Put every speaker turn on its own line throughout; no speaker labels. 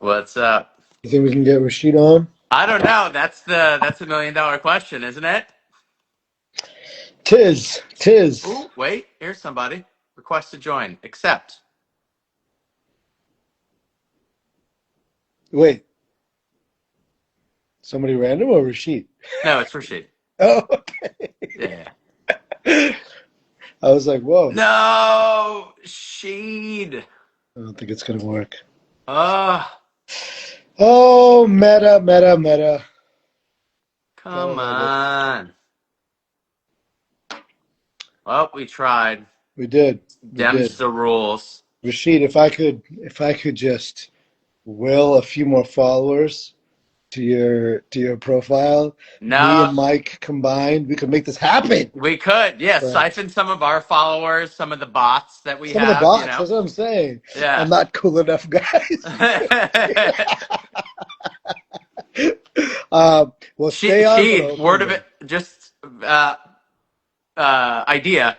What's up?
You think we can get Rashid on?
I don't know. That's a $1 million question, isn't it?
Tis.
Oh, wait. Here's somebody. Request to join. Accept.
Wait, somebody random or Rashid?
No, it's Rashid.
Oh, okay.
Yeah.
I was like, whoa.
No, Sheed.
I don't think it's gonna work.
Oh,
Oh, meta. Oh
come
my God.
on. Well, we tried.
We did. We
Dem's
did.
the rules.
Rashid, if I could just will a few more followers to your profile, me
No,
and Mike combined, we could make this happen.
we could. Yeah,
But
siphon some of our followers, some of the bots that we
some of the
have,
bots, that's what I'm saying.
Yeah.
I'm not cool enough, guys. Well, stay on, but
Sheed,
I'll
word
come
of it,
back.
just idea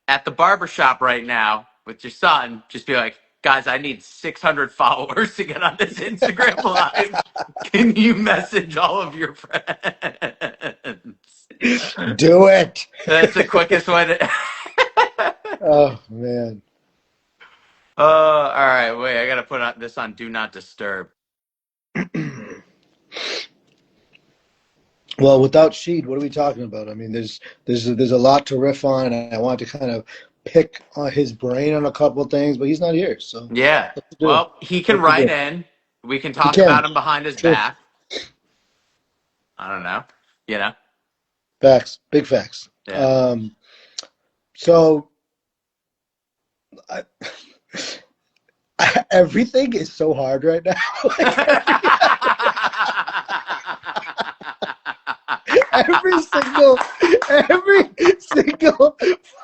at the barbershop right now with your son. Just be like, guys, I need 600 followers to get on this Instagram live. Can you message all of your friends?
Do it.
That's the quickest way to.
Oh man.
All right. Wait, I gotta put this on Do Not Disturb.
Well, without Sheed, what are we talking about? I mean, there's a lot to riff on, and I want to kind of pick on his brain on a couple of things, but he's not here, so
Yeah.
what to do?
Well, he can
What to
write
do?
in. We can
He
talk about
can.
him behind his
True.
back. I don't know. You know.
Facts. Big facts.
Yeah.
So I, everything is so hard right now. Like every single every single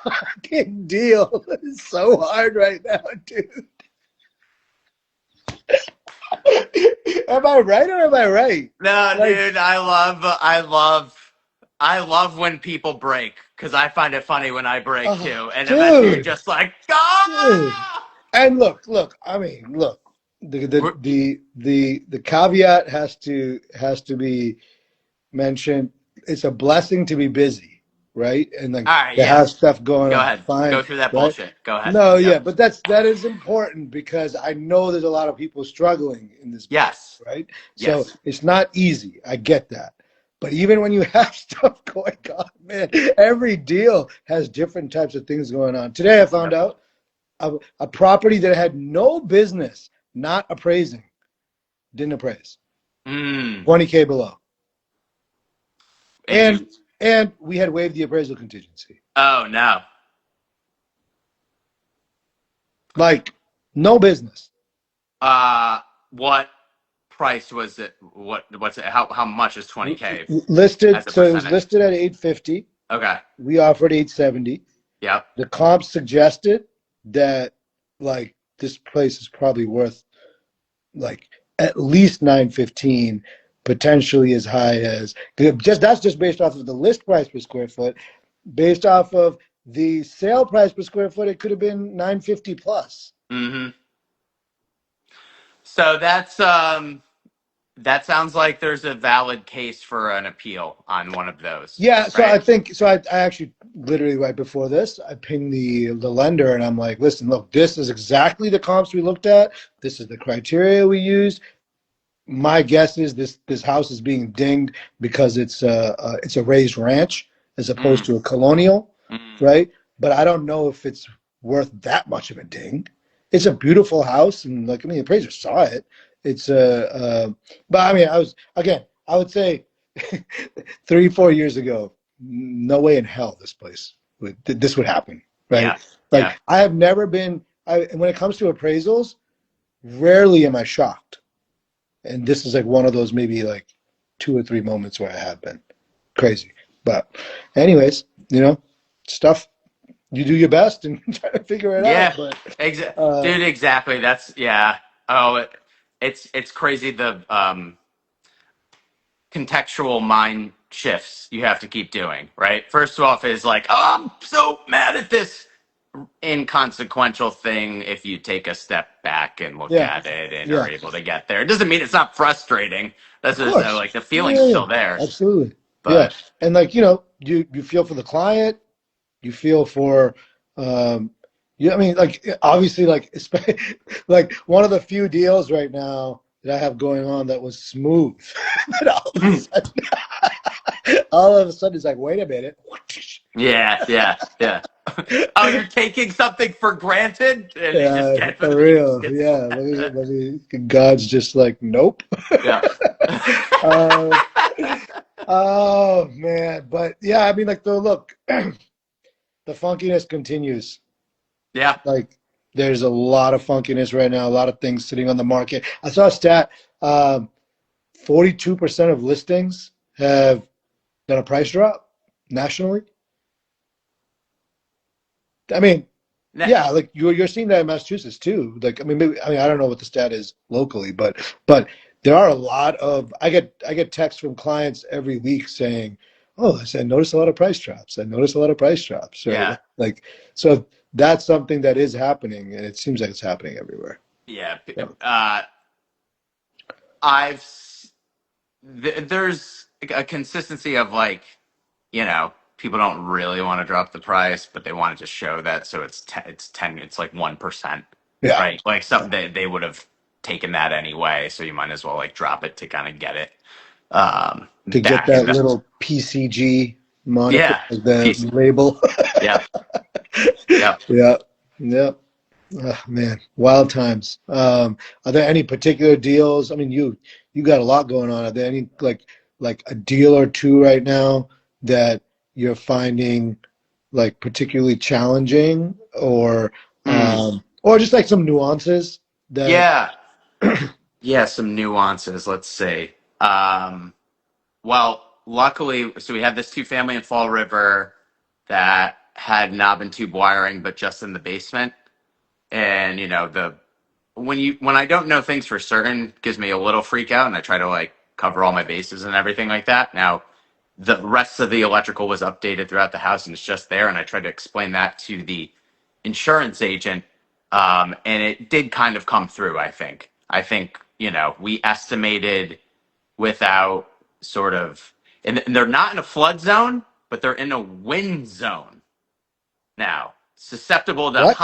fucking deal is so hard right now, dude. Am I right or am I right?
No,
Like,
dude, I love when people break because I find it funny when I break
oh,
too, and eventually you're
dude,
just like,
dude.
ah!
And look. I mean, look. The caveat has to be mentioned. It's a blessing to be busy, right? And like
All right,
to
yeah.
have stuff going
Go
on,
ahead,
fine,
go through that
right?
bullshit. Go ahead.
No, yeah,
Yep.
but that is important because I know there's a lot of people struggling in this business,
Yes.
right? So
Yes.
it's not easy. I get that. But even when you have stuff going on, man, every deal has different types of things going on. Today I found
Yep.
out a property that had no business not appraising didn't appraise.
Mm.
20K below. And
Interesting.
and we had waived the appraisal contingency.
Oh no.
Like no business.
What price was it? What's it? How much is 20K as
Listed,
a
so it was
percentage?
listed at 850.
Okay.
We offered 870.
Yep.
The comp suggested that like this place is probably worth like at least 915, potentially as high as just that's just based off of the list price per square foot. Based off of the sale price per square foot, it could have been 950 plus.
Mm-hmm. So that sounds like there's a valid case for an appeal on one of those,
Yeah, so I
right?
think so. I actually literally right before this, I pinged the lender and I'm like, listen, look, this is exactly the comps we looked at. This is the criteria we used. My guess is this house is being dinged because it's a raised ranch as opposed
Mm,
to a colonial,
mm.
right? But I don't know if it's worth that much of a ding. It's a beautiful house, and like I mean, the appraiser saw it. It's but I mean, I would say 3 4 years ago, no way in hell this would happen, right?
Yeah, yeah.
Like I have never been. When it comes to appraisals, rarely am I shocked, and this is like one of those maybe like 2 or 3 moments where I have been crazy. But anyways, stuff you do your best and try to figure it out.
Yeah,
But uh,
dude, exactly. That's yeah. Oh, it's crazy the contextual mind shifts you have to keep doing, right? First off is like, oh, I'm so mad at this. inconsequential thing if you take a step back and look
Yeah,
at it and are
yeah,
able to get there. It doesn't mean it's not frustrating. That's
of
just
course.
like the feeling's
Yeah, yeah,
still there.
absolutely. Yeah,
But
and like you feel for the client, you feel for, um, I mean, like obviously, like like one of the few deals right now that I have going on that was smooth, but all of a sudden it's like, wait a minute.
yeah, yeah, yeah. Oh, you're taking something for granted, and it just
Yeah,
gets
for
it just
real.
gets.
Yeah, God's just like, nope.
Yeah.
uh, oh man, but yeah, I mean, like the look, the funkiness continues.
Yeah.
Like, there's a lot of funkiness right now. A lot of things sitting on the market. I saw a stat: 42% of listings have done a price drop nationally. I mean,
That-
yeah, like you're seeing that in Massachusetts too. Like, I mean, maybe, I mean, I don't know what the stat is locally, but there are a lot of I get texts from clients every week saying, "Oh, I said, notice a lot of price drops. I noticed a lot of price drops." Right?
yeah.
Like, so that's something that is happening, and it seems like it's happening everywhere.
Yeah.
So,
I've there's a consistency of like, people don't really want to drop the price, but they want to just show that. So it's 10, it's like 1%,
yeah,
right? Like something they would have taken that anyway. So you might as well like drop it to kind of get it
to get
back.
that little PCG moniker,
Yeah.
the
Peace.
label.
Yep. Yep.
Yeah, yeah. Oh, man, wild times. Are there any particular deals? I mean, you got a lot going on. Are there any like a deal or two right now that you're finding like particularly challenging,
Mm.
or just like some nuances that
Yeah. Yeah. Some nuances. Let's see. Well, luckily, so we had this two family in Fall River that had knob and tube wiring, but just in the basement. And the when I don't know things for certain, gives me a little freak out, and I try to like cover all my bases and everything like that. Now, the rest of the electrical was updated throughout the house, and it's just there. And I tried to explain that to the insurance agent, and it did kind of come through. I think we estimated without sort of, and they're not in a flood zone, but they're in a wind zone now, susceptible to
what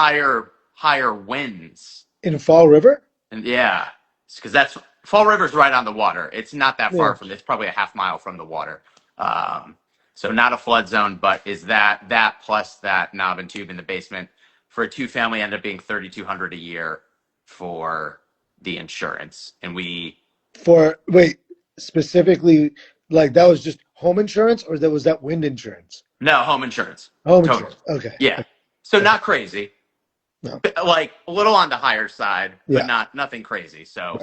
higher winds.
in Fall River?
And yeah, because that's Fall River's right on the water. It's not that far
Yeah,
from. It's probably a half mile from the water. Um, so not a flood zone, but is that plus that knob and tube in the basement for a two family ended up being 3,200 a year for the insurance, and we
for wait specifically, like that was just home insurance, or that was that wind insurance?
no home insurance
Home
total.
insurance. Okay,
Yeah, so
okay,
not crazy,
no,
like a little on the higher side, but
yeah.
nothing crazy. So,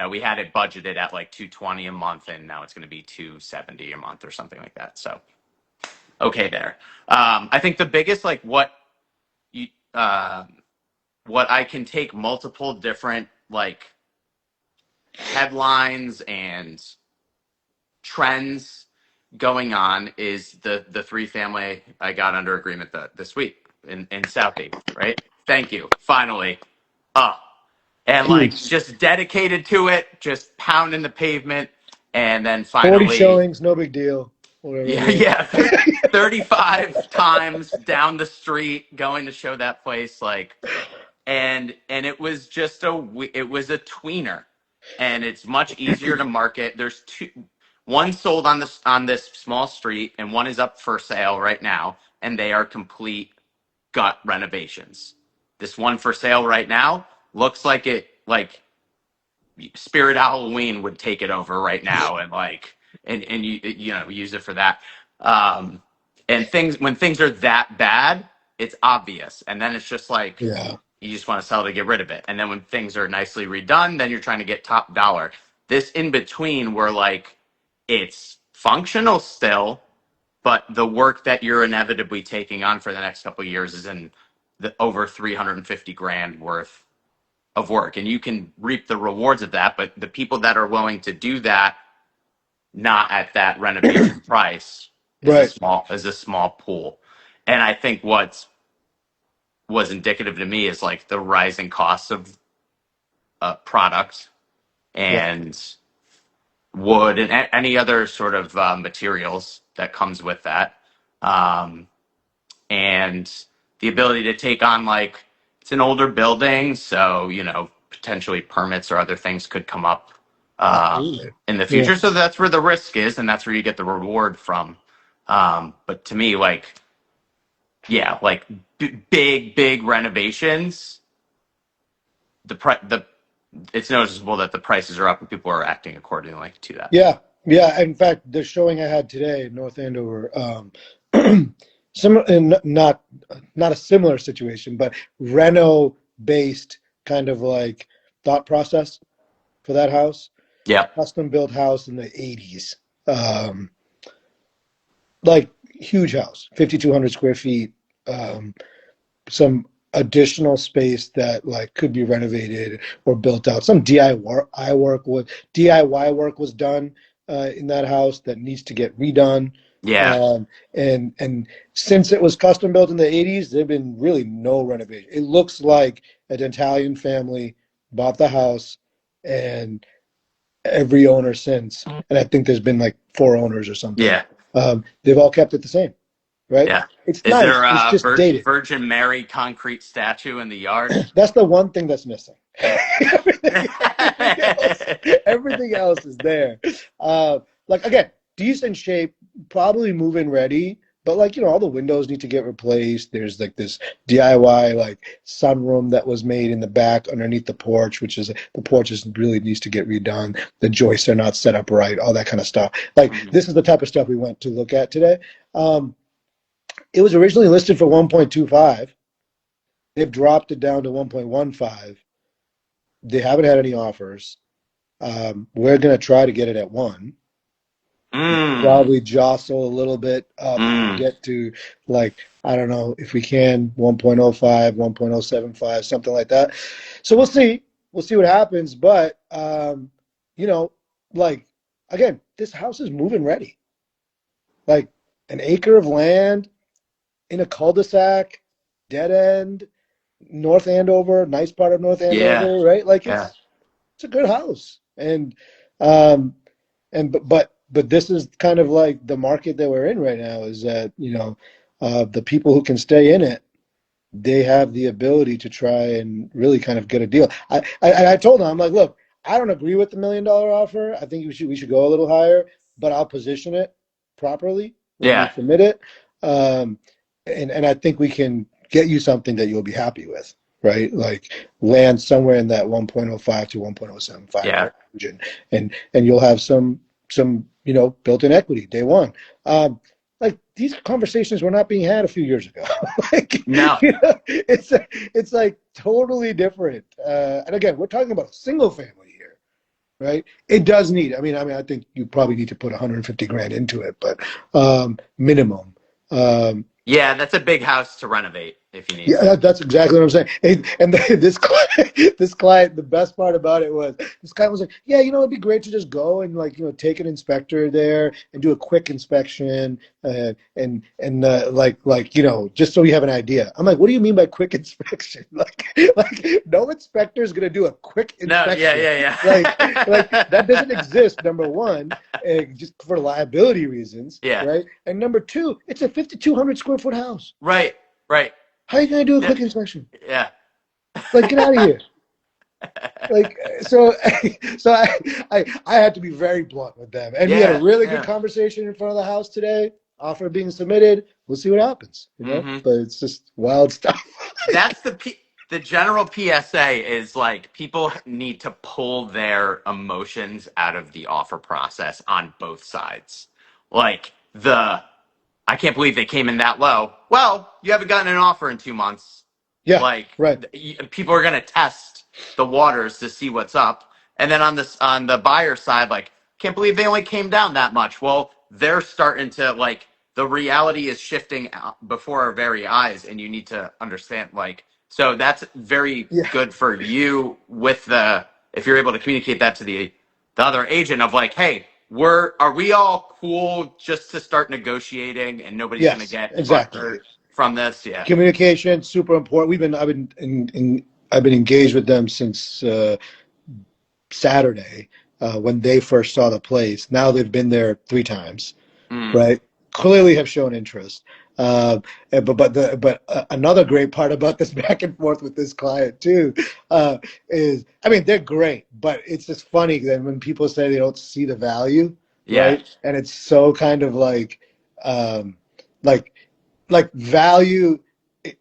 we had it budgeted at like 220 a month, and now it's going to be 270 a month or something like that. So, okay, there. I think the biggest like you what I can take multiple different like headlines and trends going on is the three family I got under agreement this week in Southie, right? Thank you. Finally. Oh, and like
Huge.
just dedicated to it, just pounding the pavement, and then
40
finally,
showings, no big deal. Whatever it
yeah,
was.
yeah, 35 times down the street going to show that place, like, and it was just it was a tweener, and it's much easier to market. There's one sold on this small street, and one is up for sale right now, and they are complete gut renovations. This one for sale right now looks like Spirit Halloween would take it over right now, and like and use it for that. Um, and things when things are that bad, it's obvious, and then it's just like
Yeah.
you just want to sell to get rid of it. And then when things are nicely redone, then you're trying to get top dollar. This in between, where like it's functional still, but the work that you're inevitably taking on for the next couple of years is in the over 350 grand worth of work, and you can reap the rewards of that. But the people that are willing to do that, not at that renovation price, is a
Right.
small pool. And I think what's was indicative to me is like the rising costs of product
Yeah.
and wood and any other sort of materials that comes with that. Um, and the ability to take on like it's an older building, so potentially permits or other things could come up
Absolutely.
in the
Yeah.
future. So that's where the risk is, and that's where you get the reward from. But to me, like like big renovations, the it's noticeable that the prices are up and people are acting accordingly to that.
Yeah. Yeah. In fact, the showing I had today in North Andover, similar, and not a similar situation, but Reno based kind of like thought process for that house.
Yeah,
Custom built house in the 80s. Um, like huge house, 5,200 square feet. Um, some additional space that like could be renovated or built out. Some DIY work was done in that house that needs to get redone.
yeah,
Um, and since it was custom built in the 80s, there've been really no renovation. It looks like an Italian family bought the house and every owner since, and I think there's been like four owners or something.
yeah,
They've all kept it the same, right?
yeah.
It's
Is
nice.
there
It's
a
just dated.
Virgin Mary concrete statue in the yard?
That's the one thing that's missing. Everything else is there. Like again, decent shape, probably move-in ready, but like all the windows need to get replaced. There's like this DIY like sunroom that was made in the back underneath the porch, which is the porch is really needs to get redone. The joists are not set up right, all that kind of stuff. Like
Mhm.
this is the type of stuff we went to look at today. It was originally listed for 1.25. They've dropped it down to 1.15. They haven't had any offers. We're going to try to get it at one.
Mm,
Probably jostle a little bit up to
mm.
get to like, I don't know if we can 1.05, 1.075, something like that. So we'll see. We'll see what happens. But, you know, like, again, this house is moving ready. Like an acre of land in a cul-de-sac, dead end, North Andover, nice part of North
Yeah,
Andover, right? Like
yeah,
it's a good house, um, but this is kind of like the market that we're in right now. Is that the people who can stay in it, they have the ability to try and really kind of get a deal. I told them, I'm like, look, I don't agree with the $1 million offer. I think we should go a little higher, but I'll position it properly when we
yeah,
submit it, um, and I think we can get you something that you'll be happy with, right? Like land somewhere in that 1.05 to 1.075
yeah.
range, and you'll have some built-in equity day one. Like these conversations were not being had a few years ago. Like
No,
it's like totally different. And again, we're talking about a single family here, right? It does need. I mean, I think you probably need to put 150 grand into it, but minimum. Um,
yeah, that's a big house to renovate if you need
yeah,
to.
that's exactly what I'm saying. And this client, the best part about it was this client was like, yeah, it'd be great to just go and like, take an inspector there and do a quick inspection, and just so we have an idea. I'm like, what do you mean by quick inspection? Like no inspector is gonna do a quick
No, yeah,
inspection. Like that doesn't
yeah,
exist. Number one, just for liability reasons,
yeah.
right? And number two, it's a 5,200 square foot house.
Right, right.
How are you going to do a
Yeah,
quick inspection?
yeah.
Like, get out of here. Like, so, so I had to be very blunt with them. And we had a
Yeah,
really good
yeah.
conversation in front of the house today. Offer being submitted. We'll see what happens,
Hmm.
But it's just wild stuff.
That's the general PSA is like people need to pull their emotions out of the offer process on both sides. Like I can't believe they came in that low. Well, you haven't gotten an offer in 2 months.
Yeah,
Like
right.
people are going to test the waters to see what's up. And then on the buyer side, like can't believe they only came down that much. Well, they're starting to like the reality is shifting before our very eyes, and you need to understand like so that's very
Yeah.
good for you with the if you're able to communicate that to the other agent of like, hey, are we all cool just to start negotiating and nobody's going to
Yes,
get
exactly.
butthurt from this. Yeah.
Communication super important. I've been engaged with them since Saturday when they first saw the place. Now they've been there 3 times,
Mm.
right? Clearly have shown interest. But another great part about this back and forth with this client too is, I mean, they're great, but it's just funny that when people say they don't see the value,
Yeah.
right? And it's so kind of um, like value.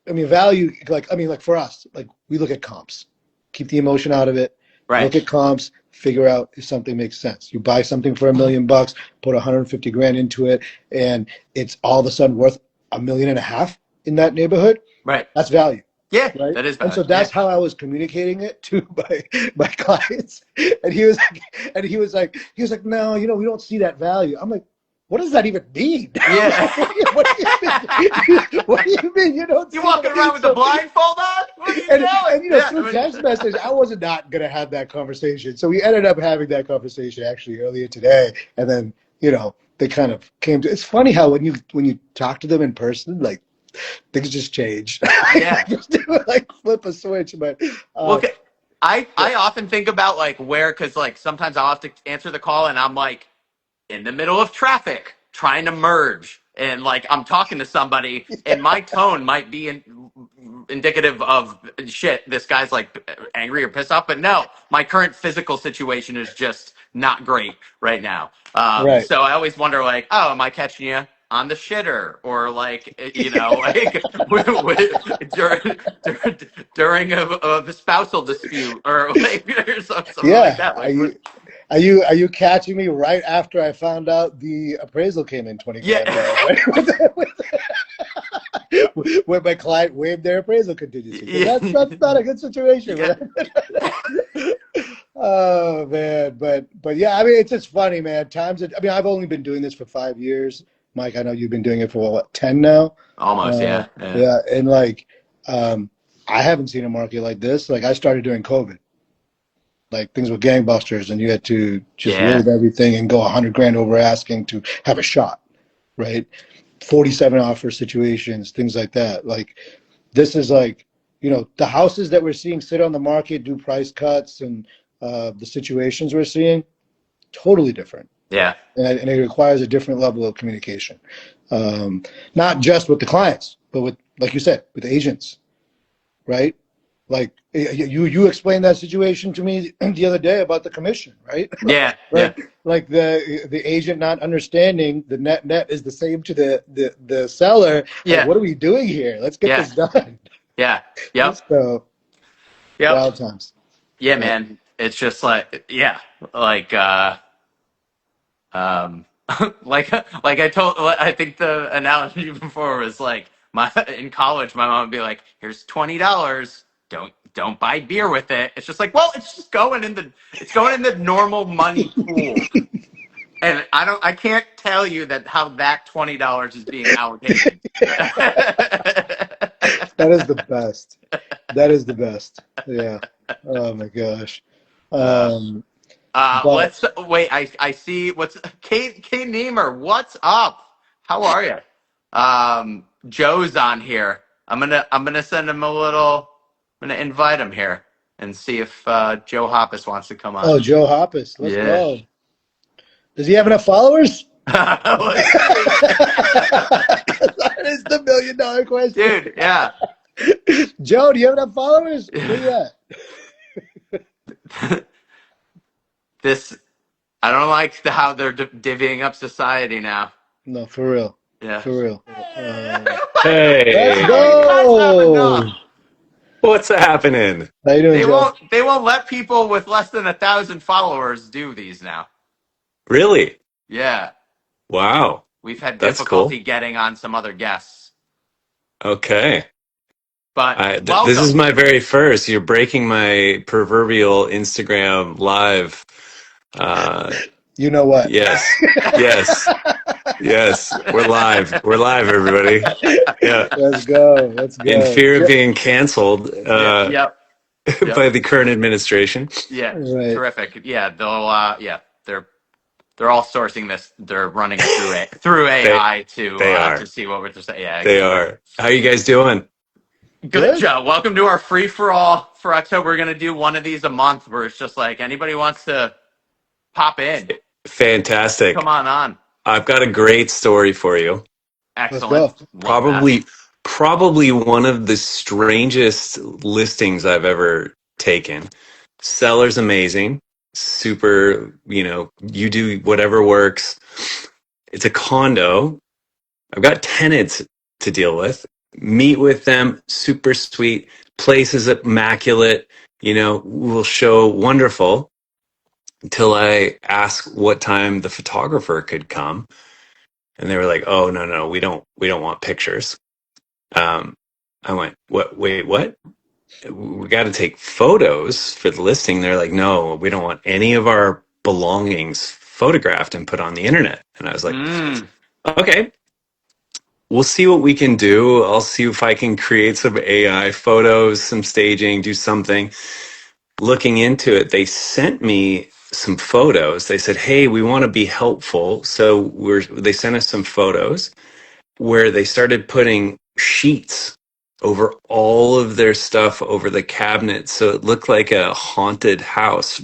I mean, value. Like for us, like we look at comps, keep the emotion out of it.
Right.
Look at comps, figure out if something makes sense. You buy something for $1 million, put 150 grand into it, and it's all of a sudden worth $1.5 million in that neighborhood.
Right.
That's value,
Yeah.
right?
That is
And so
valid. Yeah.
that's how I was communicating it to my clients. And he was like, no, we don't see that value. I'm like, what does that even mean?
Yeah.
What do you mean? What do you mean you don't
You
see
walking around
the
with the
so?
blindfold on? What are you
And
doing? Yeah. I
through
mean,
text message, I was not gonna have that conversation. So we ended up having that conversation actually earlier today, and then they kind of came to. It's funny how when you talk to them in person, like things just change.
yeah.
Just like flip a switch. But
Well, I often think about like where, because like sometimes I'll have to answer the call and I'm like in the middle of traffic trying to merge, and like I'm talking to somebody and my tone might be indicative of shit, this guy's like angry or pissed off, but no, my current physical situation is just not great right now.
right,
So I always wonder like, oh, am I catching you on the shitter, or like like during a spousal dispute, or like or something like
yeah.
that, like
Are you catching me right after I found out the appraisal came in 20 grand
yeah.
low, right? When my client waived their appraisal contingency, because that's not a good situation.
Yeah.
Oh man, but yeah, I mean, it's just funny, man. I mean, I've only been doing this for 5 years. Mike, I know you've been doing it for what, 10 now?
Almost,
Uh,
yeah.
yeah, and like, I haven't seen a market like this. Like, I started during COVID. Like things were gangbusters, and you had to just
Yeah.
waive everything and go 100 grand over asking to have a shot, right? 47 offer situations, things like that. Like this is like, the houses that we're seeing sit on the market, do price cuts, and the situations we're seeing, totally different.
Yeah.
And it requires a different level of communication, not just with the clients, but with, like you said, with agents, right? Like you explained that situation to me the other day about the commission, right?
Yeah. Yeah.
Right? Like the agent not understanding the net is the same to the seller. Like,
Yeah.
what are we doing here? Let's get
Yeah.
this done.
Yeah. Yep.
So
Yep.
wild times.
Yeah,
Yeah.
man. It's just like, yeah, like um like I think the analogy before was like, my in college my mom would be like, here's $20, don't buy beer with it. It's just like, well, it's just going in the normal money pool. And I can't tell you that how that $20 is being allocated.
That is the best. That is the best. Yeah. Oh my gosh.
uh,
Um, but
let's wait. I see what's Kate Niemer. What's up? How are you? Joe's on here. I'm gonna send him a little. I'm gonna invite him here and see if Joe Hoppis wants to come on.
oh, Joe Hoppis, let's
Yeah.
go. Does he have enough followers?
Let's see.
That is the $1 million question.
Dude, yeah.
Joe, do you have enough followers? Where you at?
This I don't like how they're divvying up society now.
No, for real.
Yeah.
For real. Let's
Hey,
You guys have
go.
enough.
what's happening?
How you doing,
They
Joe?
won't let people with less than 1,000 followers do these now.
Really?
Yeah.
Wow,
We've had
that's
difficulty
cool.
getting on some other guests.
Okay.
But
This is
welcome.
my very first. You're breaking my proverbial Instagram live. Uh,
You know what?
yes, yes, yes. We're live. We're live, everybody. Yeah.
Let's go. Let's
In
go.
fear of
Yeah.
being canceled
Yeah, yep. Yep.
by the current administration.
Yeah.
Right.
Terrific. Yeah, they'll they're they're all sourcing this. They're running it through
They
AI
they
to
are.
see what we're saying. Yeah,
They
exactly.
are. How you guys doing?
Good,
Good.
Joe. Welcome to our free for all for October. We're gonna do one of these a month, where it's just like anybody wants to pop in, come
Fantastic.
on.
I've got a great story for you.
Let's
Excellent.
go.
Love that.
Probably one of the strangest listings I've ever taken. Seller's amazing. Super, you do whatever works. It's a condo. I've got tenants to deal with. Meet with them, super sweet. Place is immaculate. Will show wonderful until I ask what time the photographer could come, and they were like, "Oh, no, we don't want pictures." Um, I went, "What? Wait, what? We got to take photos for the listing." They're like, "No, we don't want any of our belongings photographed and put on the internet." And I was like,
Mm.
"Okay, we'll see what we can do. I'll see if I can create some AI photos, some staging, do something." Looking into it, they sent me some photos. They said, "Hey, we want to be helpful." So they sent us some photos where they started putting sheets over all of their stuff over the cabinets. So it looked like a haunted house.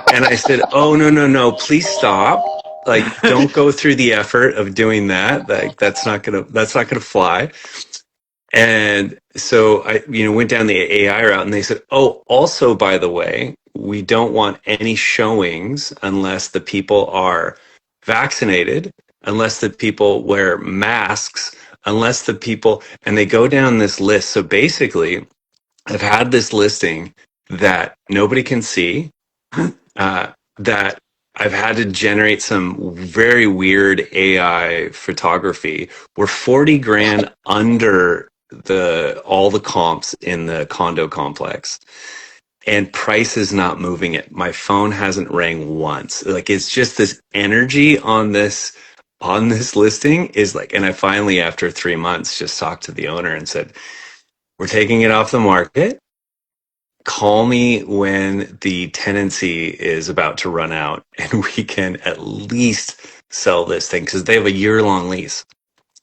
And I said, "Oh, no, no, no, please stop. Like, don't go through the effort of doing that. Like, that's not gonna fly." And so I went down the AI route, and they said, "Oh, also, by the way, we don't want any showings unless the people are vaccinated, unless the people wear masks, unless the people," and they go down this list. So basically, I've had this listing that nobody can see, that I've had to generate some very weird AI photography. We're 40 grand under all the comps in the condo complex, and price is not moving it. My phone hasn't rang once. Like, it's just this energy on this listing is like, and I finally, after 3 months, just talked to the owner and said, "We're taking it off the market. Call me when the tenancy is about to run out, and we can at least sell this thing," because they have a year-long lease.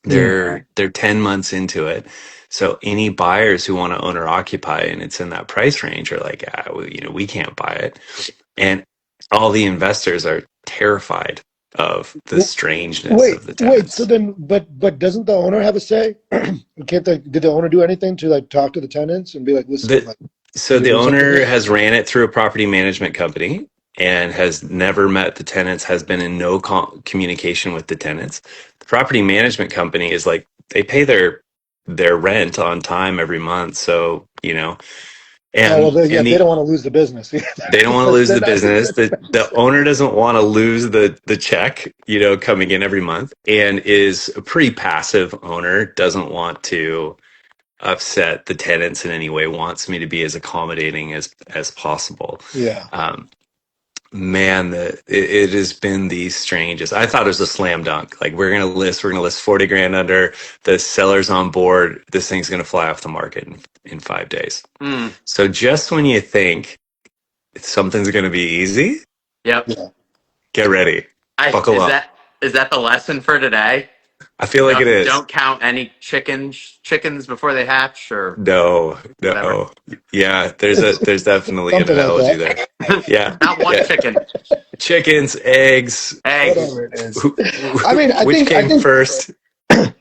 Mm.
They're 10 months into it. So any buyers who want to own or occupy and it's in that price range are like, we can't buy it. And all the investors are terrified of the
W-
strangeness
Wait,
of the
wait. So
tenants.
then, but doesn't the owner have a say? Did the owner do anything to like talk to the tenants and be like, listen,
The,
like
so
you're
the
doing something
owner
here?
has ran it through a property management company and has never met the tenants, has been in no communication with the tenants. The property management company is like, they pay their rent on time every month. So,
Oh well,
and
yeah,
and
they
the
don't want to lose the business.
they don't want to lose
They're
the
not
business.
interested.
The owner doesn't want to lose the check, coming in every month, and is a pretty passive owner, doesn't want to upset the tenants in any way, wants me to be as accommodating as possible.
Yeah.
Um, Man, it has been the strangest. I thought it was a slam dunk. Like, we're gonna list 40 grand under, the seller's on board. This thing's gonna fly off the market in 5 days.
Mm.
So just when you think something's gonna be easy,
Yep.
Yeah.
get ready, buckle
Is
up.
that the lesson for today?
I feel like it is.
Don't count any chickens before they hatch or
No,
whatever.
no. Yeah,
It's
there's definitely an
something like
analogy
that.
there. Yeah,
Not one
yeah.
chicken.
Chickens, eggs.
Eggs.
Whatever it is. I mean, I
Which
think I
came
think
first?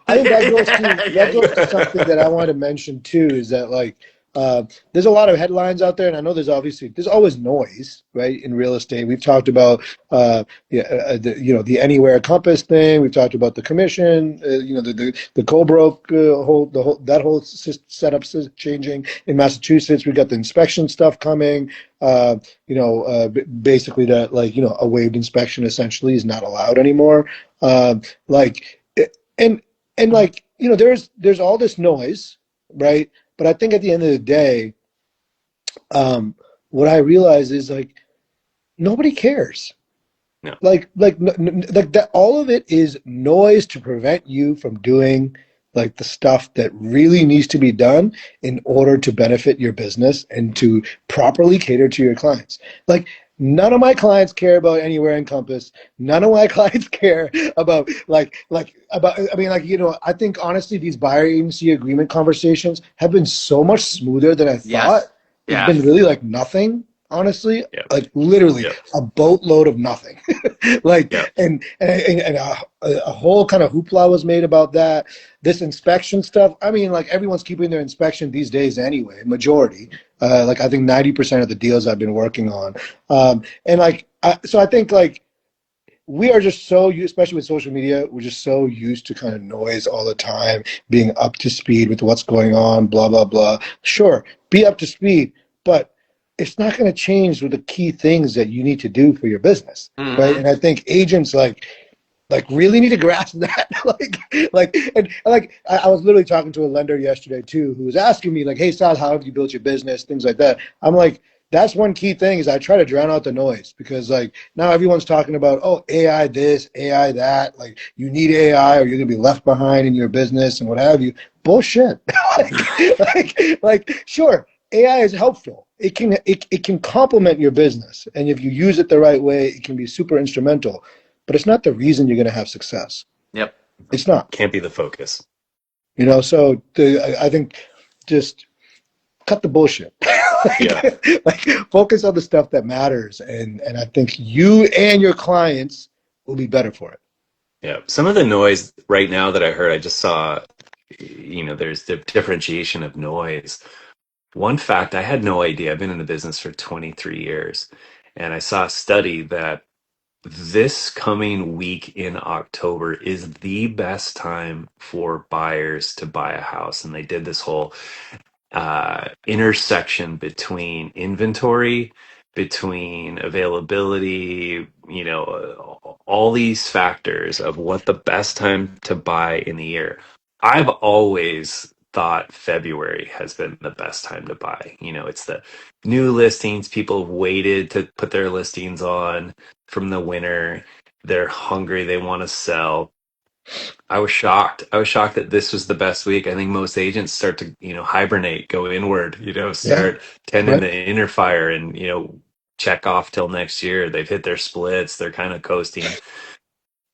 I think that
Yeah,
goes to something that I wanted to mention too, is that like there's a lot of headlines out there, and I know there's always noise, right, in real estate. We've talked about the anywhere compass thing. We've talked about the commission, the co-broke setup changing in Massachusetts. We've got the inspection stuff coming. Basically that, like, a waived inspection essentially is not allowed anymore. Like and like, there's all this noise, right? But I think at the end of the day, what I realize is, like, nobody cares.
No.
Like that, all of it is noise to prevent you from doing like the stuff that really needs to be done in order to benefit your business and to properly cater to your clients. Like, None of my clients care about anywhere in Compass. None of my clients care about I mean, like, I think honestly these buyer agency agreement conversations have been so much smoother than I thought.
Yes.
It's
Yeah.
been really like nothing, honestly,
Yep.
like literally
Yep.
a boatload of nothing. Like,
Yep.
and a whole kind of hoopla was made about that. This inspection stuff. I mean, like everyone's keeping their inspection these days anyway, majority. Like I think 90% of the deals I've been working on. And like, so I think like we are just so used, especially with social media, we're just so used to kind of noise all the time, being up to speed with what's going on, blah, blah, blah. Sure, be up to speed, but it's not going to change with the key things that you need to do for your business, right?
Mm-hmm.
And I think agents really need to grasp that. I was literally talking to a lender yesterday too, who was asking me like, "Hey, Saad, how have you built your business?" Things like that. I'm like, that's one key thing is I try to drown out the noise because like now everyone's talking about, oh, AI this, AI that, like you need AI or you're gonna be left behind in your business and what have you. Bullshit. Sure, AI is helpful. It can complement your business, and if you use it the right way, it can be super instrumental, but it's not the reason you're going to have success.
Yep.
It's not.
Can't be the focus.
So I think just cut the bullshit.
Yeah.
like focus on the stuff that matters, and I think you and your clients will be better for it.
Yeah. Some of the noise right now that I heard, I just saw, there's the differentiation of noise. One fact I had no idea. I've been in the business for 23 years, and I saw a study that this coming week in October is the best time for buyers to buy a house. And they did this whole intersection between inventory, between availability, all these factors of what the best time to buy in the year. I've always thought February has been the best time to buy. It's the new listings. People have waited to put their listings on from the winter. They're hungry. They want to sell. I was shocked. I was shocked that this was the best week. I think most agents start to, hibernate, go inward,
Yeah,
start tending
right.
the inner fire and, check off till next year. They've hit their splits. They're kind of coasting.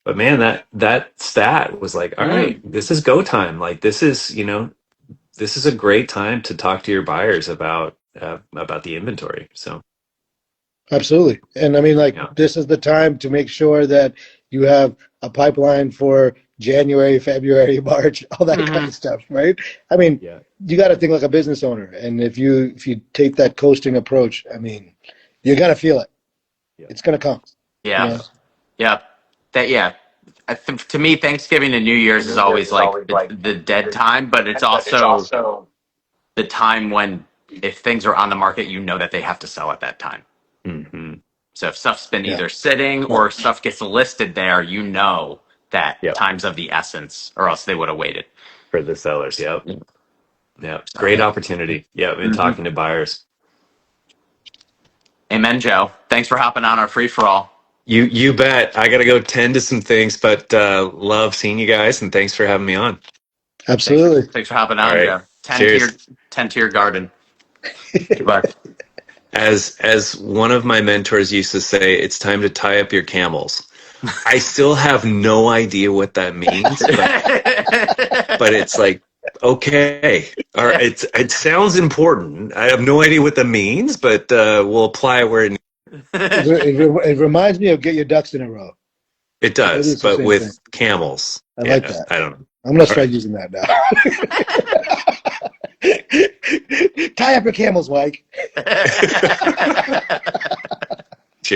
But man, that stat was like, all
Mm.
right, this is go time. Like this is a great time to talk to your buyers about the inventory. So,
Absolutely. And I mean, like,
yeah.
this is the time to make sure that you have a pipeline for January, February, March, all that kind
Mm-hmm.
of stuff, right? I mean,
Yeah.
you got to think like a business owner. And if you take that coasting approach, I mean, you're gonna feel it.
Yeah.
It's gonna come, you
Yeah.
know.
Yeah. Yeah. To me, Thanksgiving and New Year's is always like the dead time, but it's also the time when if things are on the market, you know that they have to sell at that time.
Hmm.
So if stuff's been
Yeah.
either sitting
Yeah.
or stuff gets listed there, you know that
Yep.
time's of the essence, or else they would have waited.
For the sellers. Yep.
So,
Yeah. Great opportunity. Yeah. Been
mhm.
talking to buyers.
Amen, Joe. Thanks for hopping on our free for all.
You bet. I got to go tend to some things, but love seeing you guys, and thanks for having me on.
Absolutely.
Thanks for hopping
All
on,
right.
Joe.
Cheers.
Tend to your garden. Goodbye.
As one of my mentors used to say, it's time to tie up your camels. I still have no idea what that means, but it's like, okay. All right. It sounds important. I have no idea what that means, but we'll apply it where
It reminds me of get your ducks in a row.
it
Maybe
does,
it's the
but
same thing.
with camels.
I like
Yeah.
that.
I don't know.
I'm gonna
All
start
right.
using that now. Tie up your camels, Mike.